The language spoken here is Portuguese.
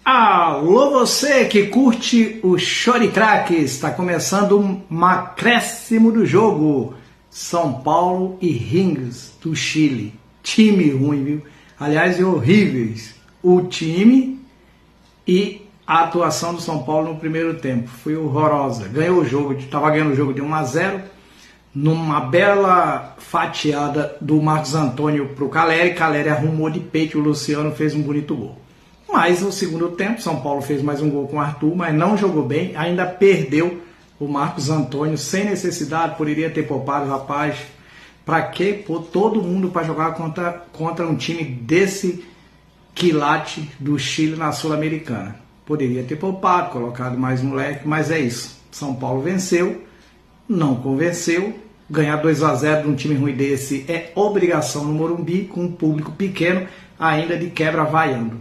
Alô, você que curte o Chore Craques, está começando um acréscimo do jogo. São Paulo e Rings do Chile. Time ruim, viu? Aliás, horríveis. O time e a atuação do São Paulo no primeiro tempo foi horrorosa. Ganhou o jogo, estava ganhando o jogo de 1-0, numa bela fatiada do Marcos Antônio para o Caleri. Caleri arrumou de peito, o Luciano fez um bonito gol. Mas no segundo tempo, São Paulo fez mais um gol com o Arthur, mas não jogou bem, ainda perdeu o Marcos Antônio sem necessidade, poderia ter poupado o rapaz. Para que pôr todo mundo para jogar contra um time desse quilate do Chile na Sul-Americana? Poderia ter poupado, colocado mais moleque, mas é isso. São Paulo venceu, não convenceu. Ganhar 2-0 de um time ruim desse é obrigação no Morumbi, com um público pequeno, ainda de quebra vaiando.